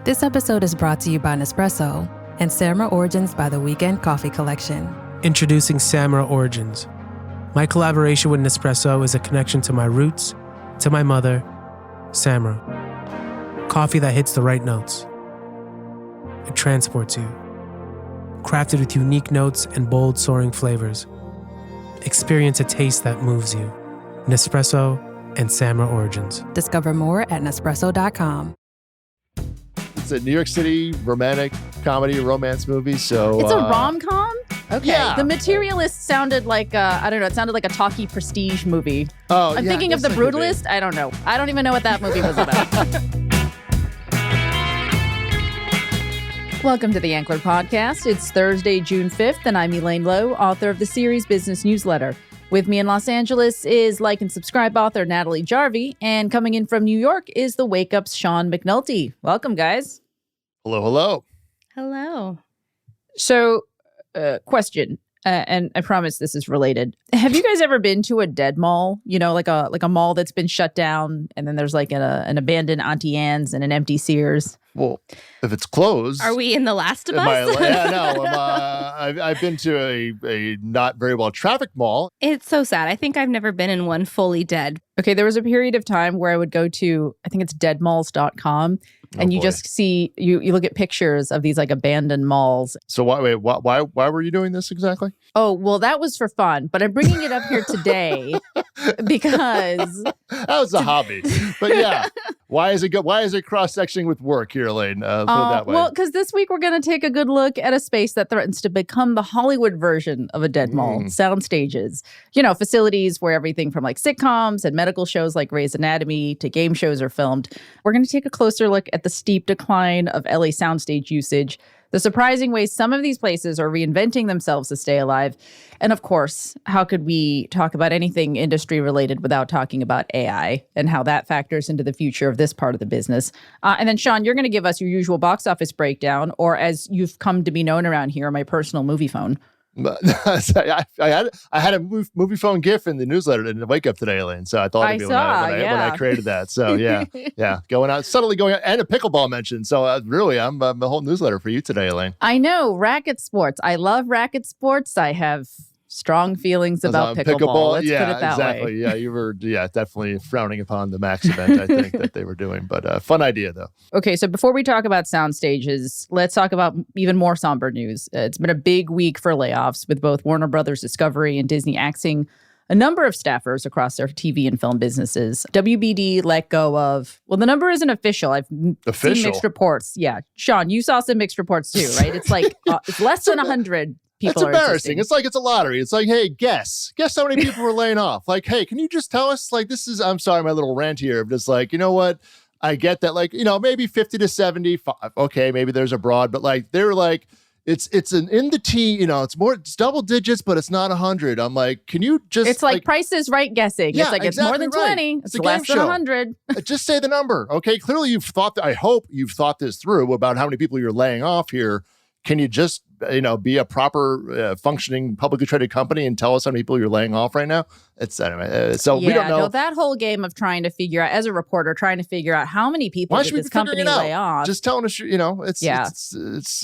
This episode is brought to you by Nespresso and Samra Origins by the Weekend Coffee Collection. Introducing Samra Origins. My collaboration with Nespresso is a connection to my roots, to my mother, Samra. Coffee that hits the right notes. It transports you. Crafted with unique notes and bold, soaring flavors. Experience a taste that moves you. Nespresso and Samra Origins. Discover more at Nespresso.com. It's a New York City romantic comedy, romance movie. So it's a rom-com? Okay. Yeah. The Materialist sounded like, I don't know, it sounded like a talky prestige movie. Oh, I'm thinking of The Brutalist. I don't know. I don't even know what that movie was about. Welcome to the Ankler Podcast. It's Thursday, June 5th, and I'm Elaine Lowe, author of the series Business Newsletter. With me in Los Angeles is like and subscribe author Natalie Jarvie, and coming in from New York is the Wake Up's Sean McNulty. Welcome, guys. Hello, hello. Hello. So, question, and I promise this is related. Have you guys ever been to a dead mall? You know, like a mall that's been shut down, and then there's like an abandoned Auntie Anne's and an empty Sears. Well, if it's closed, Are we in The Last of Us? I've been to a not very well trafficked mall. It's so sad. I think I've never been in one fully dead. Okay, there was a period of time where I would go to, I think it's deadmalls.com, and you just see, you look at pictures of these like abandoned malls. So why were you doing this exactly? Oh, well, that was for fun, but I'm bringing it up here today because that was a hobby. But yeah, why is it good? Why is it cross-sectioning with work here, Elaine? Put it that way. Well, because this week we're going to take a good look at a space that threatens to become the Hollywood version of a dead mall, sound stages. You know, facilities where everything from like sitcoms and medical shows like Grey's Anatomy to game shows are filmed. We're going to take a closer look at the steep decline of LA soundstage usage, the surprising ways some of these places are reinventing themselves to stay alive. And of course, how could we talk about anything industry related without talking about AI and how that factors into the future of this part of the business? And then, Sean, you're going to give us your usual box office breakdown, or as you've come to be known around here, my personal movie phone. I had a movie phone GIF in the newsletter in the Wake Up today, Elaine. So I thought it'd be when I created that. So yeah, subtly going out, and a pickleball mention. So really, I'm the whole newsletter for you today, Elaine. I know, racket sports. I love racket sports. I have strong feelings about pickleball. Let's put it that exactly. way. Yeah, you were definitely frowning upon the Max event, I think, that they were doing. But fun idea, though. Okay, so before we talk about sound stages, let's talk about even more somber news. It's been a big week for layoffs, with both Warner Brothers Discovery and Disney axing a number of staffers across their TV and film businesses. WBD let go of, well, the number isn't official. I've seen mixed reports. Yeah. Sean, you saw some mixed reports too, right? It's like, it's less than 100 people. It's embarrassing. It's like it's a lottery. It's like, hey, guess how many people were laying off. Like, hey, can you just tell us? Like, this is, I'm sorry, my little rant here. I'm just like, you know what? I get that, like, you know, maybe 50 to 75. Okay, maybe there's a broad, but like, they're like, it's an in the T, you know, it's double digits, but it's not 100. I'm like, can you just? It's like Price is Right guessing. Yeah, it's like exactly, it's more than 20. It's less than 100. Just say the number. Okay, clearly you've thought that. I hope you've thought this through about how many people you're laying off here. Can you just, be a proper functioning publicly traded company and tell us how many people you're laying off right now? It's anyway. So we don't know. No, that whole game of trying to figure out, as a reporter, trying to figure out how many people did this company lay off. Just telling us, it's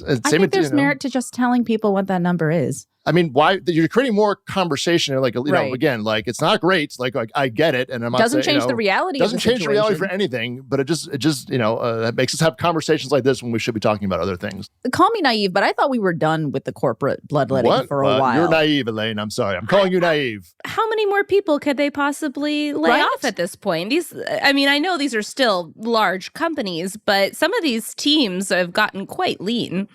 I think there's merit to just telling people what that number is. I mean, why you're creating more conversation? Like, know, again, like it's not great. Like I get it, and I'm not doesn't saying, change the reality. Doesn't change the reality for anything, but it just it makes us have conversations like this when we should be talking about other things. Call me naive, but I thought we were done with the corporate bloodletting for a while. You're naive, Elaine. I'm sorry. I'm calling you naive. How many more people could they possibly lay off at this point? I know these are still large companies, but some of these teams have gotten quite lean.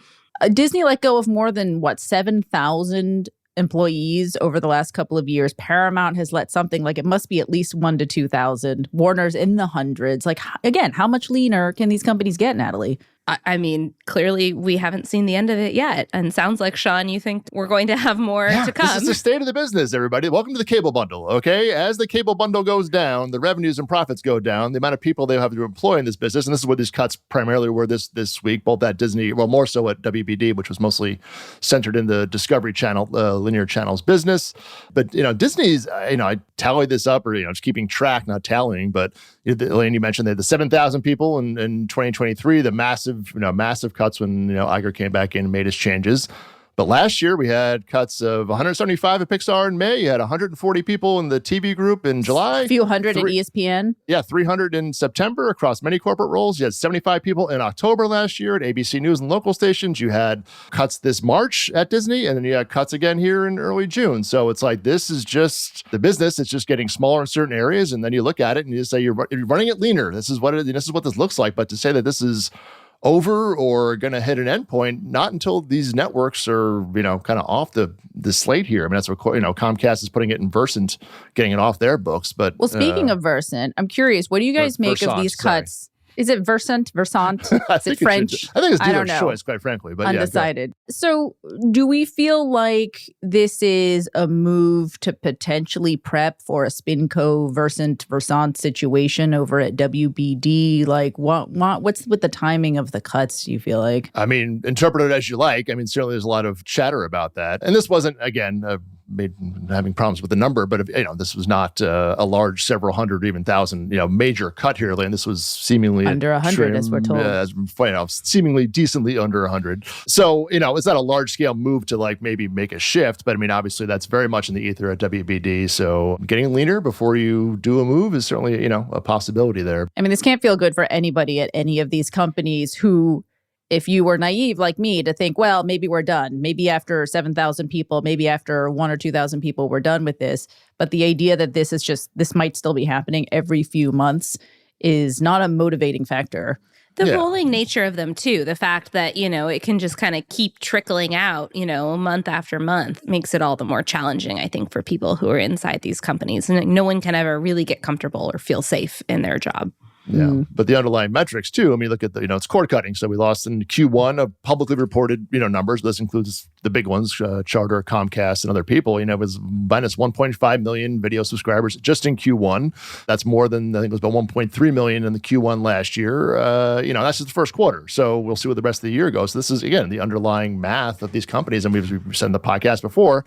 Disney let go of more than 7,000 employees over the last couple of years. Paramount has let something like, it must be at least 1,000 to 2,000. Warner's in the hundreds. Like, again, how much leaner can these companies get, Natalie? I mean, clearly we haven't seen the end of it yet. And sounds like, Sean, you think we're going to have more to come. This is the state of the business, everybody. Welcome to the cable bundle, okay? As the cable bundle goes down, the revenues and profits go down, the amount of people they have to employ in this business. And this is what these cuts primarily were this week, both at Disney, well, more so at WBD, which was mostly centered in the Discovery Channel, linear channels business. But, Disney's, I tallied this up, or, just keeping track, not tallying, but Elaine, you mentioned they had the 7,000 people in 2023, the massive massive cuts when, Iger came back in and made his changes. But last year we had cuts of 175 at Pixar in May. You had 140 people in the TV group in July. A few hundred at ESPN. Yeah, 300 in September across many corporate roles. You had 75 people in October last year at ABC News and local stations. You had cuts this March at Disney, and then you had cuts again here in early June. So it's like, this is just the business. It's just getting smaller in certain areas. And then you look at it and you say, you're running it leaner. This is what this looks like. But to say that this is over or going to hit an endpoint, not until these networks are, kind of off the slate here. I mean, that's what, Comcast is putting it in Versant, getting it off their books. But well, speaking of Versant, I'm curious, what do you guys make of these cuts? Is it Versant? Is it French? I think it's dealer's choice, quite frankly. But undecided. Yeah, so do we feel like this is a move to potentially prep for a SpinCo Versant situation over at WBD? Like, what's with the timing of the cuts, do you feel like? I mean, interpret it as you like. I mean, certainly there's a lot of chatter about that. And this wasn't, again, having problems with the number, but this was not a large several hundred, even thousand, major cut here. And this was seemingly under 100, as we're told. Seemingly decently under 100. So, it's not a large scale move to like maybe make a shift, but I mean, obviously that's very much in the ether at WBD. So getting leaner before you do a move is certainly, a possibility there. I mean, this can't feel good for anybody at any of these companies who, if you were naive like me to think, well, maybe we're done. Maybe after 7,000 people, maybe after 1,000 or 2,000 people, we're done with this. But the idea that this might still be happening every few months is not a motivating factor. The rolling nature of them, too. The fact that, it can just kind of keep trickling out, month after month makes it all the more challenging, I think, for people who are inside these companies. And no one can ever really get comfortable or feel safe in their job. Yeah, but the underlying metrics too. I mean, look at the, it's cord cutting. So we lost in Q1 of publicly reported, numbers. This includes the big ones, Charter, Comcast, and other people. It was minus 1.5 million video subscribers just in Q1. That's more than, I think it was about 1.3 million in the Q1 last year. That's just the first quarter. So we'll see what the rest of the year goes. So this is, again, the underlying math of these companies. And we've said in the podcast before,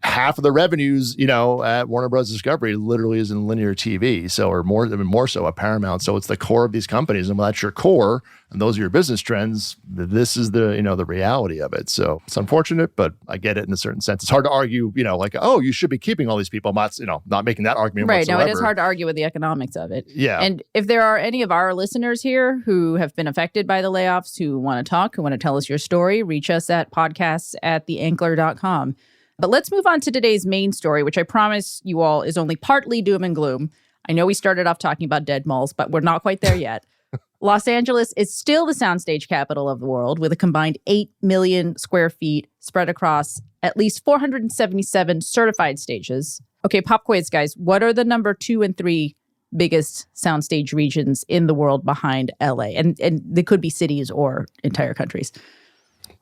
half of the revenues, at Warner Bros. Discovery literally is in linear TV. So, or more so at Paramount. So it's the core of these companies. And when that's your core and those are your business trends, this is the, the reality of it. So it's unfortunate, but I get it in a certain sense. It's hard to argue, like, oh, you should be keeping all these people. I'm not making that argument whatsoever. Right. No, it is hard to argue with the economics of it. Yeah. And if there are any of our listeners here who have been affected by the layoffs, who want to talk, who want to tell us your story, reach us at podcasts@theankler.com. But let's move on to today's main story, which I promise you all is only partly doom and gloom. I know we started off talking about dead malls, but we're not quite there yet. Los Angeles is still the soundstage capital of the world, with a combined 8 million square feet spread across at least 477 certified stages. Okay, pop quiz, guys. What are the number 2 and 3 biggest soundstage regions in the world behind LA? And they could be cities or entire countries.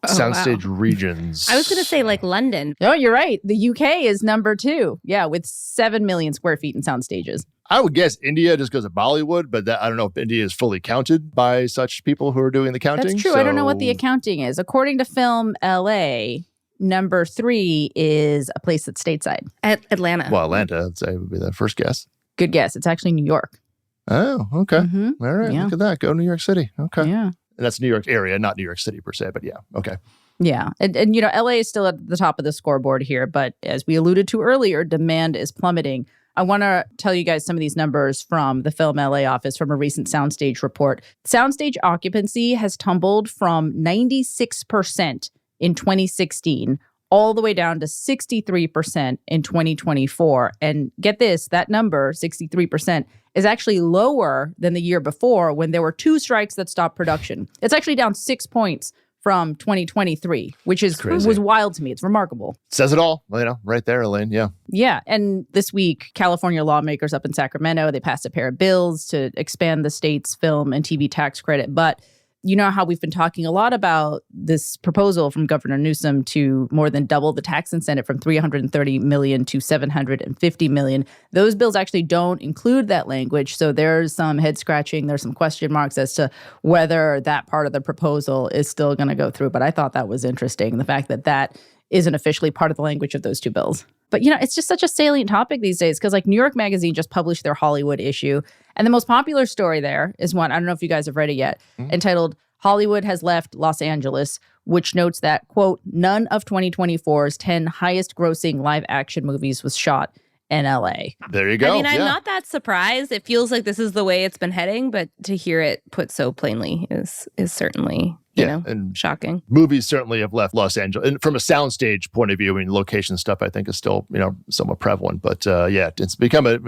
Soundstage regions. I was going to say like London. No, you're right. The UK is number 2. Yeah, with 7 million square feet in sound stages. I would guess India just because of Bollywood, but I don't know if India is fully counted by such people who are doing the counting. That's true. I don't know what the accounting is. According to Film LA, number 3 is a place that's stateside. Atlanta. Well, Atlanta, I'd say, would be the first guess. Good guess. It's actually New York. Oh, okay. Mm-hmm. All right. Yeah. Look at that. Go to New York City. Okay. Yeah. And that's New York area, not New York City per se, but yeah. Okay. Yeah. And LA is still at the top of the scoreboard here. But as we alluded to earlier, demand is plummeting. I want to tell you guys some of these numbers from the Film LA office from a recent Soundstage report. Soundstage occupancy has tumbled from 96% in 2016 all the way down to 63% in 2024. And get this, that number, 63%, is actually lower than the year before when there were 2 strikes that stopped production. It's actually down 6 points from 2023, which was wild to me. It's remarkable. Says it all, right there, Elaine. Yeah. Yeah. And this week, California lawmakers up in Sacramento, they passed a pair of bills to expand the state's film and TV tax credit. But you know how we've been talking a lot about this proposal from Governor Newsom to more than double the tax incentive from $330 million to $750 million. Those bills actually don't include that language. So there's some head scratching. There's some question marks as to whether that part of the proposal is still going to go through. But I thought that was interesting, the fact that that isn't officially part of the language of those 2 bills. But, it's just such a salient topic these days because, New York Magazine just published their Hollywood issue. And the most popular story there is one, I don't know if you guys have read it yet, entitled, Hollywood has left Los Angeles, which notes that, quote, none of 2024's 10 highest grossing live action movies was shot in LA. There you go. I mean, I'm not that surprised. It feels like this is the way it's been heading, but to hear it put so plainly is certainly, you know, and shocking. Movies certainly have left Los Angeles. And from a soundstage point of view, I mean, location stuff, I think, is still, you know, somewhat prevalent. But it's become it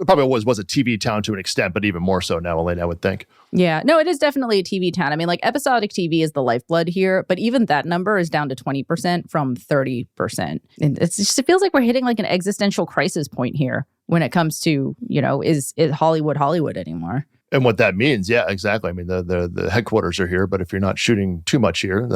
probably was a TV town to an extent, but even more so now, Elaine, I would think. Yeah, no, it is definitely a TV town. I mean, like episodic TV is the lifeblood here, but even that number is down to 20% from 30%. And it feels like we're hitting like an existential crisis point here when it comes to, you know, is Hollywood anymore? And what that means, yeah, exactly. I mean, the headquarters are here, but if you're not shooting too much here,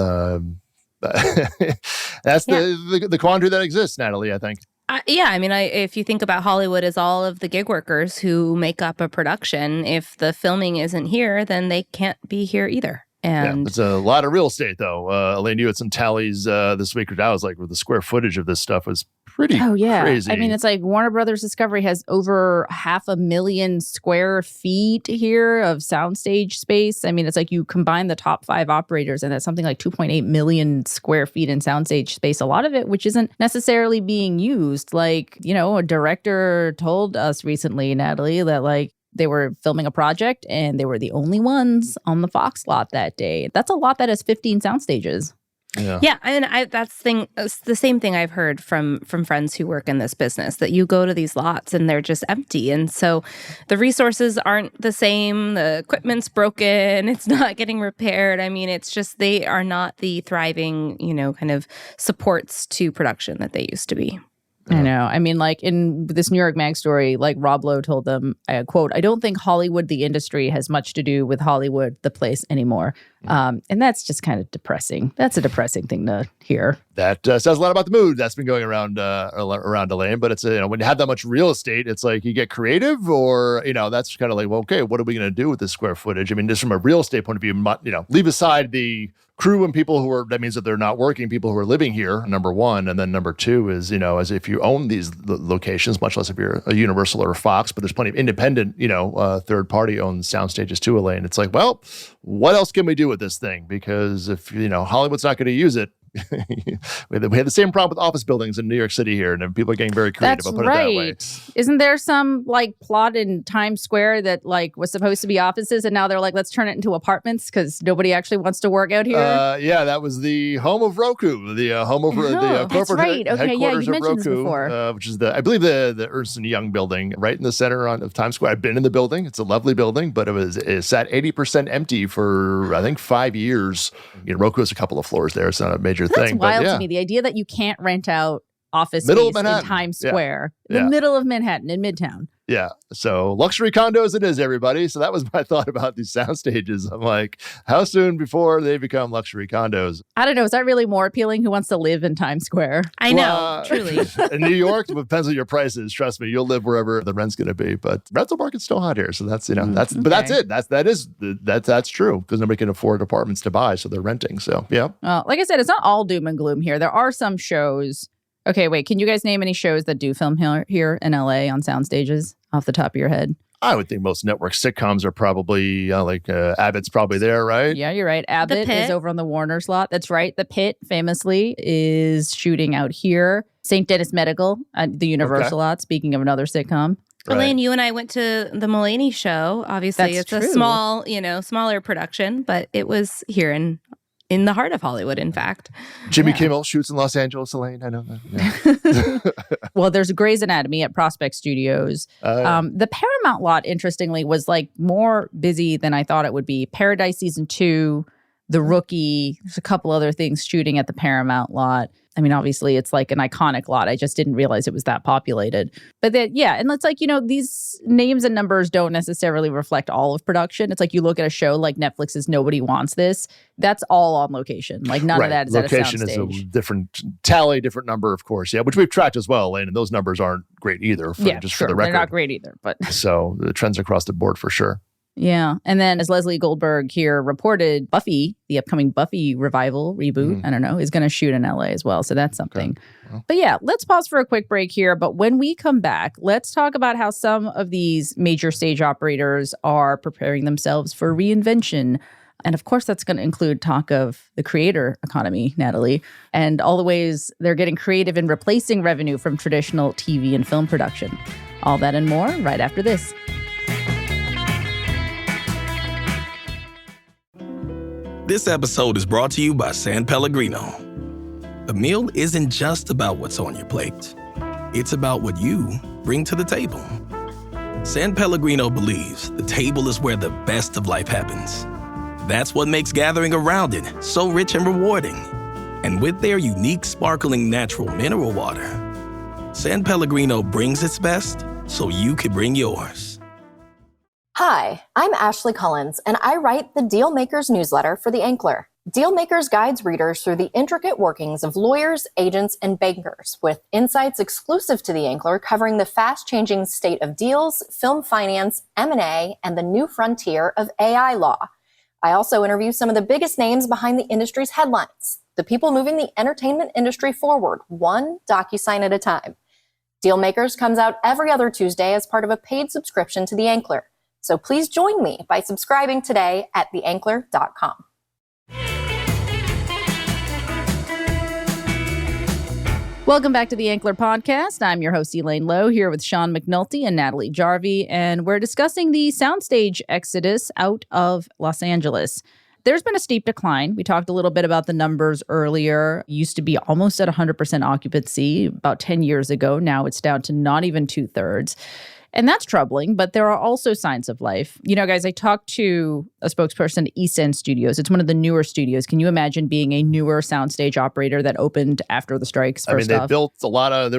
that's the quandary that exists, Natalie, I think. I mean, if you think about Hollywood as all of the gig workers who make up a production, if the filming isn't here, then they can't be here either. And it's a lot of real estate, though. Elaine, you had some tallies this week, or I was like, the square footage of this stuff was pretty crazy. I mean, it's like Warner Brothers Discovery has over 500,000 square feet here of soundstage space. I mean, it's like you combine the top 5 operators, and that's something like 2.8 million square feet in soundstage space. A lot of it, which isn't necessarily being used. Like, you know, a director told us recently, Natalie, that like, they were filming a project and they were the only ones on the Fox lot that day. That's a lot that has 15 sound stages. Yeah, I mean, that's the same thing I've heard from friends who work in this business, that you go to these lots and they're just empty. And so the resources aren't the same. The equipment's broken. It's not getting repaired. I mean, it's just they are not the thriving, you know, kind of supports to production that they used to be. I know. I mean, like in this New York Mag story, like Rob Lowe told them, quote, "I don't think Hollywood, the industry, has much to do with Hollywood, the place, anymore." And that's just kind of depressing. That's a depressing thing to hear. That says a lot about the mood that's been going around Elaine. But it's, you know, when you have that much real estate, it's like you get creative, or, you know, that's kind of like, well, okay, what are we going to do with this square footage? I mean, just from a real estate point of view, you know, leave aside the crew and people who are, that means that they're not working, people who are living here, number one. And then number two is, you know, as if you own these locations, much less if you're a Universal or a Fox, but there's plenty of independent, you know, third party owned sound stages too, Elaine. It's like, well, what else can we do with this thing? Because if, you know, Hollywood's not going to use it, we had the same problem with office buildings in New York City here, and people are getting very creative. That's I'll put it that way. Isn't there some like plot in Times Square that like was supposed to be offices, and now they're like, let's turn it into apartments because nobody actually wants to work out here? Yeah, that was the home of Roku, the home of the corporate headquarters of Roku, which is I believe the Ernst & Young building right in the center of Times Square. I've been in the building; it's a lovely building, but it sat 80% empty for I think 5 years. You know, Roku has a couple of floors there; it's not a major That's thing. wild but, yeah. to me. The idea that you can't rent out office Middle space of in Times Square, the Yeah. middle of Manhattan, in Midtown. Yeah. So luxury condos it is, everybody. So that was my thought about these sound stages. I'm like, how soon before they become luxury condos? I don't know. Is that really more appealing? Who wants to live in Times Square? I know, truly. In New York, it depends on your prices. Trust me, you'll live wherever the rent's going to be. But rental market's still hot here. So that's, you know, but that's it. That's true, because nobody can afford apartments to buy. So they're renting. So, yeah. Well, like I said, it's not all doom and gloom here. There are some shows. Okay, wait. Can you guys name any shows that do film here in LA on sound stages off the top of your head? I would think most network sitcoms are probably Abbott's probably there, right? Yeah, you're right. Abbott is over on the Warner's lot. That's right. The Pit, famously, is shooting out here. St. Dennis Medical at the Universal lot, speaking of another sitcom. Right. Elaine, you and I went to the Mulaney show. Obviously, That's it's true. a small, smaller production, but it was here in the heart of Hollywood, in fact. Jimmy Kimmel shoots in Los Angeles, Elaine. I know that. Yeah. Well, there's Grey's Anatomy at Prospect Studios. The Paramount lot, interestingly, was like more busy than I thought it would be. Paradise Season 2, The Rookie, there's a couple other things shooting at the Paramount lot. I mean, obviously, it's like an iconic lot. I just didn't realize it was that populated. But then, yeah, and it's like, these names and numbers don't necessarily reflect all of production. It's like you look at a show like Netflix's Nobody Wants This. That's all on location. Like none of that is location at a soundstage. is a different tally, different number, of course. Yeah, which we've tracked as well, Elaine, and those numbers aren't great either. For the record, they're not great either. But so the trends across the board for sure. Yeah. And then as Leslie Goldberg here reported, Buffy, the upcoming Buffy revival reboot, I don't know, is going to shoot in LA as well. So that's something. Okay. Well. But yeah, let's pause for a quick break here. But when we come back, let's talk about how some of these major stage operators are preparing themselves for reinvention. And of course, that's going to include talk of the creator economy, Natalie, and all the ways they're getting creative in replacing revenue from traditional TV and film production. All that and more right after this. This episode is brought to you by San Pellegrino. A meal isn't just about what's on your plate. It's about what you bring to the table. San Pellegrino believes the table is where the best of life happens. That's what makes gathering around it so rich and rewarding. And with their unique, sparkling natural mineral water, San Pellegrino brings its best so you can bring yours. Hi, I'm Ashley Collins, and I write the Dealmakers newsletter for The Ankler. Dealmakers guides readers through the intricate workings of lawyers, agents, and bankers, with insights exclusive to The Ankler covering the fast-changing state of deals, film finance, M&A, and the new frontier of AI law. I also interview some of the biggest names behind the industry's headlines, the people moving the entertainment industry forward, one DocuSign at a time. Dealmakers comes out every other Tuesday as part of a paid subscription to The Ankler. So please join me by subscribing today at theankler.com. Welcome back to the Ankler Podcast. I'm your host, Elaine Lowe, here with Sean McNulty and Natalie Jarvie, and we're discussing the soundstage exodus out of Los Angeles. There's been a steep decline. We talked a little bit about the numbers earlier. It used to be almost at 100% occupancy about 10 years ago. Now it's down to not even 2/3. And that's troubling, but there are also signs of life. You know, guys, I talked to a spokesperson at East End Studios. It's one of the newer studios. Can you imagine being a newer soundstage operator that opened after the strikes? I mean, they built there's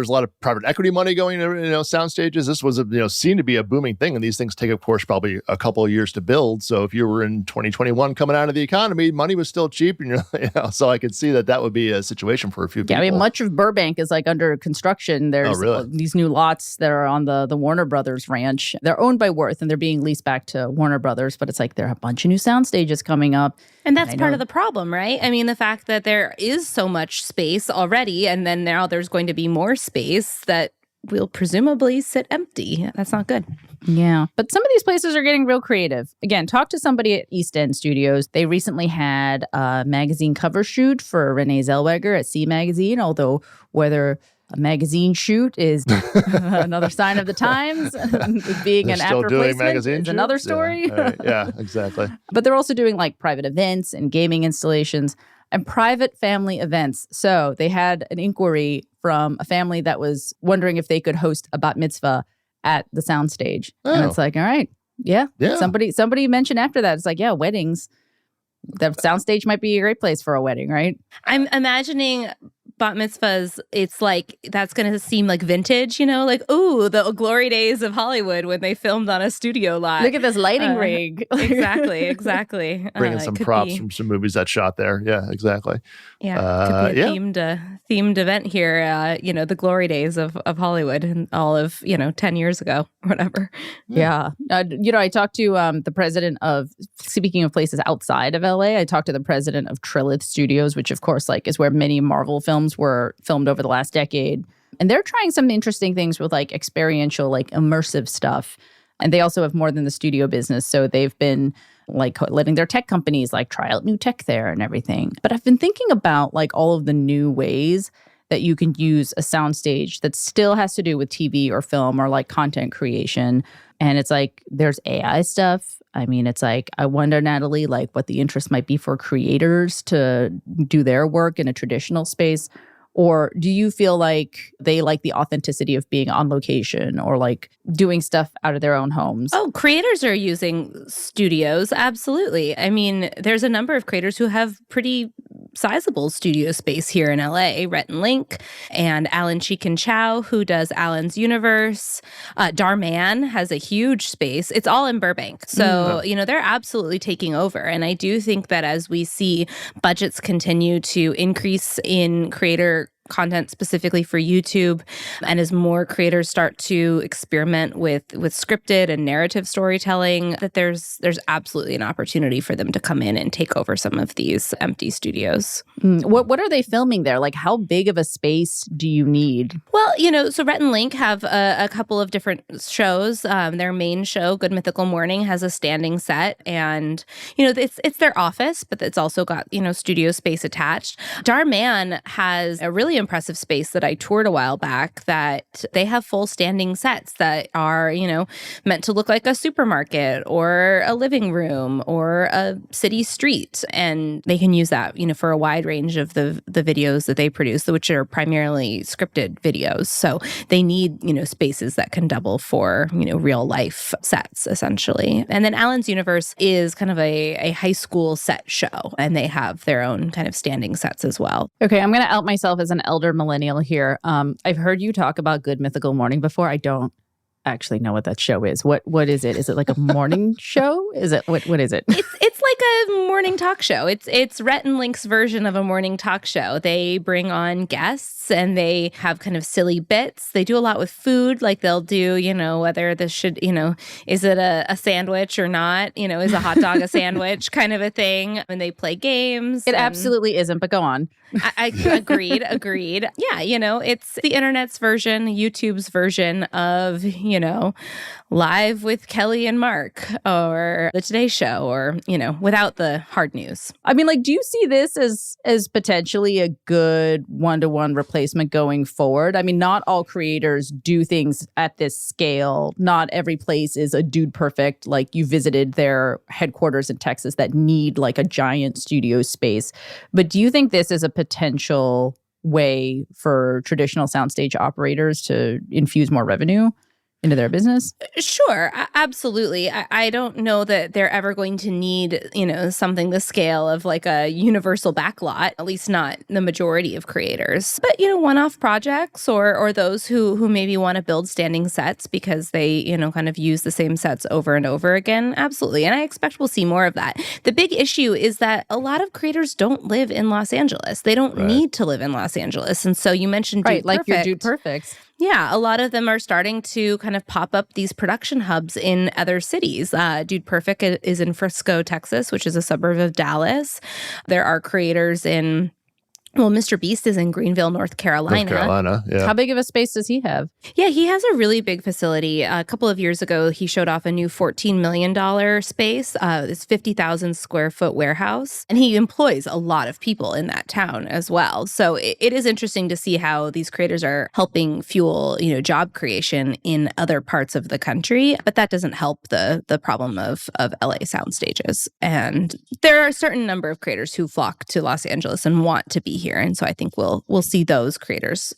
a lot of private equity money going into, sound stages. This was, seen to be a booming thing. And these things take, of course, probably a couple of years to build. So if you were in 2021 coming out of the economy, money was still cheap. And, so I could see that would be a situation for a few people. Yeah, I mean, much of Burbank is like under construction. There's these new lots that are on the Warner Brothers ranch. They're owned by Worth and they're being leased back to Warner Brothers, but it's like there are a bunch of new sound stages coming up. And that's part of the problem, right? I mean, the fact that there is so much space already, and then now there's going to be more space that will presumably sit empty. That's not good. Yeah. But some of these places are getting real creative. Again, talk to somebody at East End Studios. They recently had a magazine cover shoot for Renee Zellweger at C Magazine, although whether a magazine shoot is another sign of the times. Being an after placement is another story. Yeah, exactly. But they're also doing like private events and gaming installations and private family events. So they had an inquiry from a family that was wondering if they could host a bat mitzvah at the soundstage. Oh. And it's like, all right, yeah. Somebody mentioned after that, it's like, yeah, weddings. The soundstage might be a great place for a wedding, right? I'm imagining bat mitzvahs, it's like, that's going to seem like vintage, like, ooh, the glory days of Hollywood when they filmed on a studio lot. Look at this lighting rig. Exactly. Bringing some props from some movies that shot there. Yeah, exactly. Yeah, could be a themed event here, the glory days of Hollywood and all of, 10 years ago, or whatever. Yeah. I talked to the president of, speaking of places outside of LA, I talked to the president of Trilith Studios, which of course, is where many Marvel films were filmed over the last decade. And they're trying some interesting things with experiential, immersive stuff. And they also have more than the studio business. So they've been letting their tech companies try out new tech there and everything. But I've been thinking about all of the new ways that you can use a soundstage that still has to do with TV or film or content creation. And it's there's AI stuff. I mean, it's I wonder, Natalie, what the interest might be for creators to do their work in a traditional space. Or do you feel like they like the authenticity of being on location or doing stuff out of their own homes? Oh, creators are using studios. Absolutely. I mean, there's a number of creators who have pretty sizable studio space here in LA. Rhett and Link and Alan Chicken Chow, who does Alan's Universe. Darman has a huge space. It's all in Burbank. So, they're absolutely taking over. And I do think that as we see budgets continue to increase in creator content specifically for YouTube, and as more creators start to experiment with scripted and narrative storytelling, that there's absolutely an opportunity for them to come in and take over some of these empty studios. What are they filming there? Like, how big of a space do you need? Well, so Rhett and Link have a couple of different shows. Their main show, Good Mythical Morning, has a standing set, and it's their office, but it's also got studio space attached. Dhar Mann has a really impressive space that I toured a while back that they have full standing sets that are meant to look like a supermarket or a living room or a city street, and they can use that for a wide range of the videos that they produce, which are primarily scripted videos. So they need spaces that can double for real life sets essentially. And then Alan's Universe is kind of a high school set show, and they have their own kind of standing sets as well. Okay, I'm going to out myself as an elder millennial here. I've hered you talk about Good Mythical Morning before. I don't actually know what that show is. What is it? Is it like a morning show? Is it what is it? It's like a morning talk show. It's Rhett and Link's version of a morning talk show. They bring on guests and they have kind of silly bits. They do a lot with food, like they'll do, whether this should, is it a sandwich or not? Is a hot dog a sandwich kind of a thing? And they play games. It absolutely isn't, but go on. I agreed. Yeah, it's the internet's version, YouTube's version of, Live with Kelly and Mark or The Today Show or, without the hard news. I mean, do you see this as potentially a good one-to-one replacement going forward? I mean, not all creators do things at this scale. Not every place is a Dude Perfect, like you visited their headquarters in Texas that need like a giant studio space. But do you think this is a potential way for traditional soundstage operators to infuse more revenue into their business? Sure, absolutely. I don't know that they're ever going to need, something the scale of like a universal backlot, at least not the majority of creators. But, one-off projects or those who maybe want to build standing sets because they, kind of use the same sets over and over again. Absolutely. And I expect we'll see more of that. The big issue is that a lot of creators don't live in Los Angeles. They don't need to live in Los Angeles. And so you mentioned Dude Perfect. Like your Dude Perfects. Yeah, a lot of them are starting to kind of pop up these production hubs in other cities. Dude Perfect is in Frisco, Texas, which is a suburb of Dallas. There are creators in... Well, Mr. Beast is in Greenville, North Carolina. Yeah. How big of a space does he have? Yeah, he has a really big facility. A couple of years ago, he showed off a new $14 million space. This 50,000 square foot warehouse. And he employs a lot of people in that town as well. So it is interesting to see how these creators are helping fuel, job creation in other parts of the country. But that doesn't help the problem of LA sound stages. And there are a certain number of creators who flock to Los Angeles and want to be here. And so I think we'll see those creators,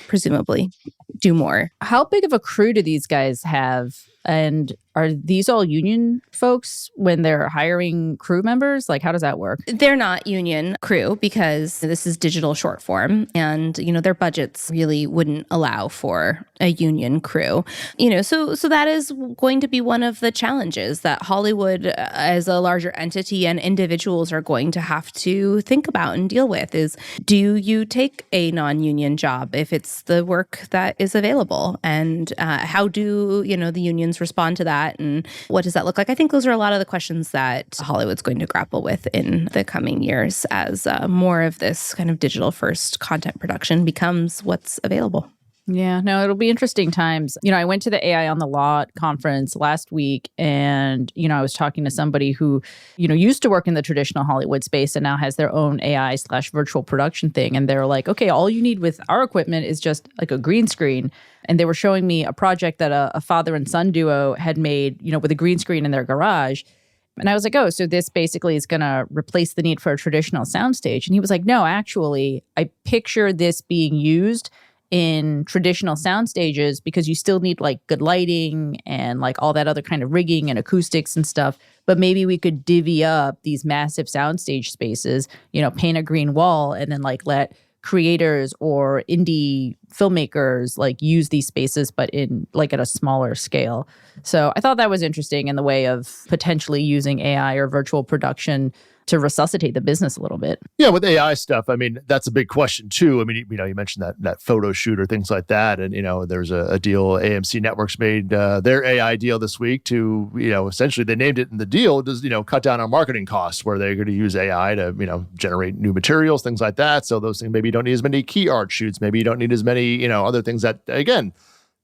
presumably do more. How big of a crew do these guys have? And are these all union folks when they're hiring crew members? Like, how does that work? They're not union crew because this is digital short form and, their budgets really wouldn't allow for a union crew. So that is going to be one of the challenges that Hollywood as a larger entity and individuals are going to have to think about and deal with is, do you take a non-union job if it's the work that is available? And how do, the unions respond to that? And what does that look like? I think those are a lot of the questions that Hollywood's going to grapple with in the coming years as more of this kind of digital first content production becomes what's available. Yeah, no, it'll be interesting times. I went to the AI on the Lot conference last week and, I was talking to somebody who, used to work in the traditional Hollywood space and now has their own AI/virtual production thing. And they're like, okay, all you need with our equipment is just like a green screen. And they were showing me a project that a father and son duo had made, with a green screen in their garage. And I was like, oh, so this basically is going to replace the need for a traditional soundstage. And he was like, no, actually, I picture this being used in traditional sound stages because you still need like good lighting and like all that other kind of rigging and acoustics and stuff. But maybe we could divvy up these massive soundstage spaces, paint a green wall and then like let creators or indie filmmakers like use these spaces, but in like at a smaller scale. So I thought that was interesting in the way of potentially using AI or virtual production to resuscitate the business a little bit. Yeah, with AI stuff, I mean, that's a big question too. I mean, you mentioned that photo shoot or things like that. And, there's a deal, AMC Networks made their AI deal this week to, essentially they named it in the deal, does, cut down on marketing costs where they're going to use AI to, generate new materials, things like that. So those things, maybe you don't need as many key art shoots. Maybe you don't need as many, other things that, again,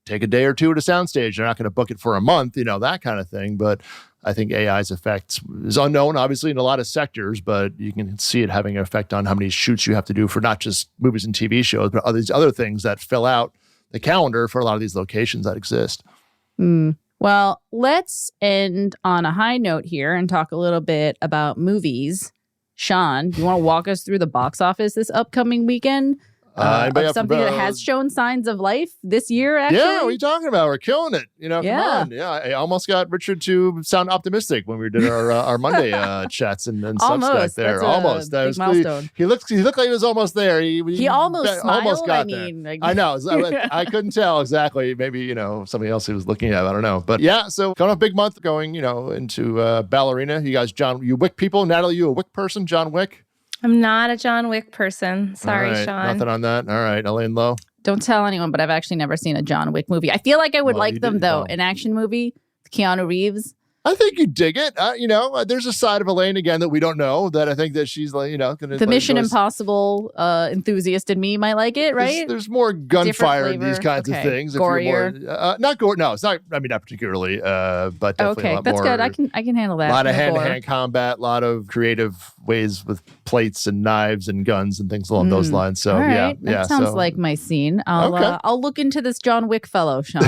take a day or two at a soundstage. They're not going to book it for a month, that kind of thing. But I think AI's effect is unknown, obviously, in a lot of sectors, but you can see it having an effect on how many shoots you have to do for not just movies and TV shows, but these other things that fill out the calendar for a lot of these locations that exist. Well, let's end on a high note here and talk a little bit about movies. Sean, you want to walk us through the box office this upcoming weekend? Of something that has shown signs of life this year, actually? Yeah, what are you talking about? We're killing it. Come Yeah. on. Yeah, I almost got Richard to sound optimistic when we did our Monday chats and Substack there. That's almost. a big milestone. He looked like he was almost there. He almost smiled. Almost got I mean, there. I know. I couldn't tell exactly. Maybe, somebody else he was looking at. I don't know. But yeah, so coming up big month going, into Ballerina. You guys, you Wick people. Natalie, you a Wick person? John Wick? I'm not a John Wick person. Sorry, All right, Sean. Nothing on that. All right, Elaine Lowe. Don't tell anyone, but I've actually never seen a John Wick movie. I feel like I would Well, like you them, didn't though. know. An action movie, Keanu Reeves. I think you dig it. There's a side of Elaine again that we don't know that I think that she's going to. The Mission Impossible enthusiast in me might like it, right? There's more gunfire in these kinds of things. Gorier. If you're more, not gore. No, it's not. I mean, not particularly. But definitely a Okay, lot that's more. good. I can handle that. A lot of No gore. hand-to-hand combat, a lot of creative ways with plates and knives and guns and things along those lines. So All right. yeah, That sounds so- like my scene. Okay. I'll look into this John Wick fellow, Sean.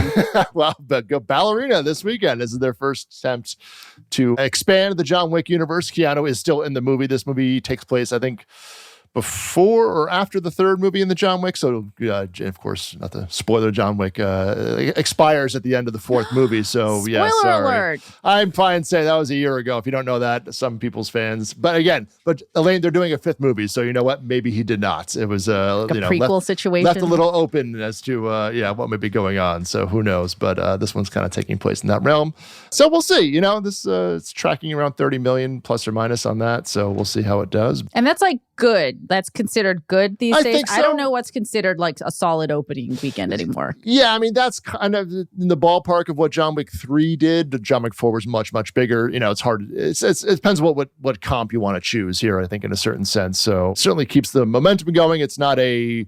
Well, but go Ballerina this weekend. This is their first attempt to expand the John Wick universe. Keanu is still in the movie. This movie takes place, I think, before or after the third movie in the John Wick. So, of course, not the spoiler, John Wick expires at the end of the fourth movie. So, yeah, Spoiler sorry. alert. I'm fine saying that was a year ago. If you don't know that, some people's fans. But again, Elaine, they're doing a fifth movie. So, you know what? Maybe he did not. It was Like a prequel situation. left a little open as to what may be going on. So who knows? But this one's kind of taking place in that realm. So we'll see. This it's tracking around 30 million plus or minus on that. So we'll see how it does. And that's like good. That's considered good these I days. think I so. don't know what's considered like a solid opening weekend anymore. Yeah, I mean that's kind of in the ballpark of what John Wick 3 did. John Wick 4 was much, much bigger. It's hard. It depends what comp you want to choose here, I think, in a certain sense. So certainly keeps the momentum going. It's not a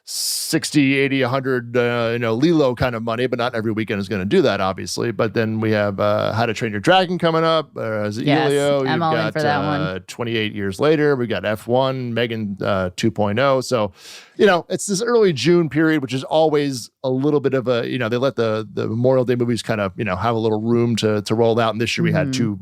60, 80, 100, Lilo kind of money, but not every weekend is going to do that, obviously. But then we have How to Train Your Dragon coming up. As Yes, Elio, I'm you've all in got for that one. 28 years later. We got F1, Megan 2.0. So, it's this early June period, which is always a little bit of a, they let the Memorial Day movies kind of, have a little room to roll out. And this year we had two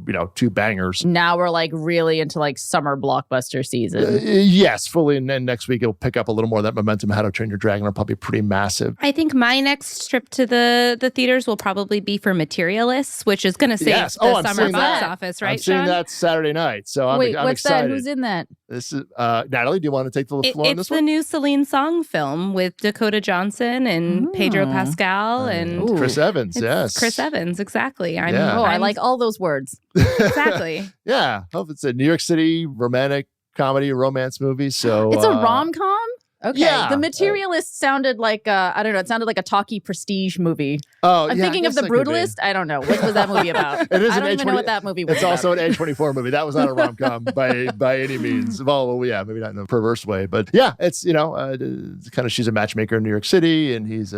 bangers. Now we're like really into like summer blockbuster season. Yes, fully. And then next week it'll pick up a little more of that momentum. How to Train Your Dragon are probably pretty massive. I think my next trip to the theaters will probably be for Materialists, which is going to save Yes. the I'm summer seeing box that. office, right, I'm seeing Sean? that Saturday night. So I'm Wait, what's excited. that? Who's in that? This is Natalie. Do you want to take the floor on It's this the one? new Celine Song film with Dakota Johnson and Pedro Pascal and Ooh. Chris Evans. it's Yes, Chris Evans. Exactly. Yeah. I I'm- like all those words. exactly. Yeah, hope it's a New York City romantic comedy romance movie. So It's a rom-com? Okay. yeah. The Materialist sounded like I don't know, it sounded like a talky prestige movie. Oh, I'm yeah, I thinking of guess The that could be. Brutalist. I don't know. What was that movie about? It is I an don't even know A20 what that movie was It's about. also an A24 movie. That was not a rom com by any means. Well, yeah, maybe not in a perverse way, but yeah, it's it's kind of she's a matchmaker in New York City, and he's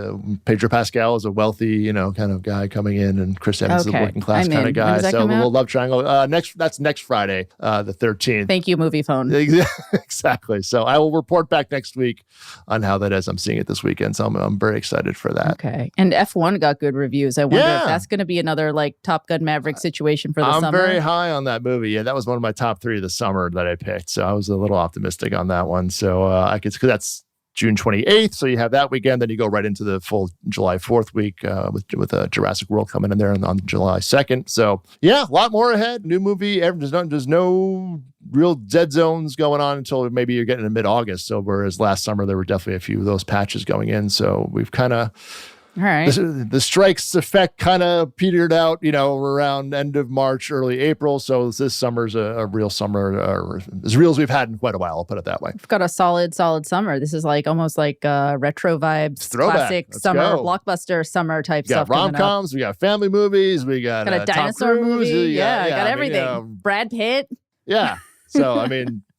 Pedro Pascal is a wealthy kind of guy coming in, and Chris Evans is a Okay, working class I'm kind in. of guy. When does that So a come little out? love triangle. That's next Friday, the 13th. Thank you, Movie Phone. Exactly. So I will report back next week on how that is. I'm seeing it this weekend, so I'm very excited for that. Okay. And F1 got good reviews. I wonder Yeah. if that's going to be another like Top Gun Maverick situation for the I'm summer. very high on that movie. Yeah, that was one of my top 3 of the summer that I picked. So I was a little optimistic on that one. So I could, because that's June 28th. So you have that weekend. Then you go right into the full July 4th week with Jurassic World coming in there on July 2nd. So yeah, a lot more ahead. New movie. There's no real dead zones going on until maybe you're getting to mid-August. So whereas last summer, there were definitely a few of those patches going in. So we've kind of All right. The strike's effect kind of petered out, around end of March, early April. So this summer's a real summer, or as real as we've had in quite a while. I'll put it that way. We've got a solid summer. This is almost like retro vibes, classic summer, blockbuster summer type stuff. We got rom-coms, we got family movies, we got a dinosaur movie. Got everything. Brad Pitt. Yeah. So,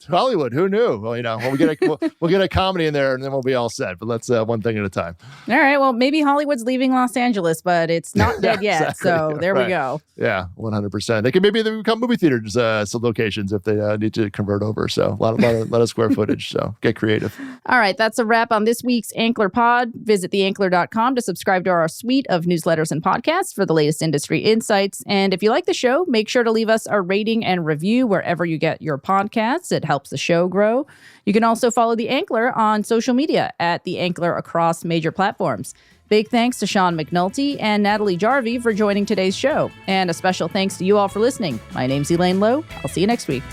Hollywood, who knew? Well, we'll get a comedy in there and then we'll be all set. But let's one thing at a time. All right. Well, maybe Hollywood's leaving Los Angeles, but it's not dead yet. Exactly. So there we go. Yeah, 100%. They become movie theaters locations if they need to convert over. So a lot of square footage. So get creative. All right. That's a wrap on this week's Ankler Pod. Visit theankler.com to subscribe to our suite of newsletters and podcasts for the latest industry insights. And if you like the show, make sure to leave us a rating and review wherever you get your podcasts. It helps the show grow. You can also follow The Ankler on social media at The Ankler across major platforms. Big thanks to Sean McNulty and Natalie Jarvie for joining today's show. And a special thanks to you all for listening. My name's Elaine Lowe. I'll see you next week.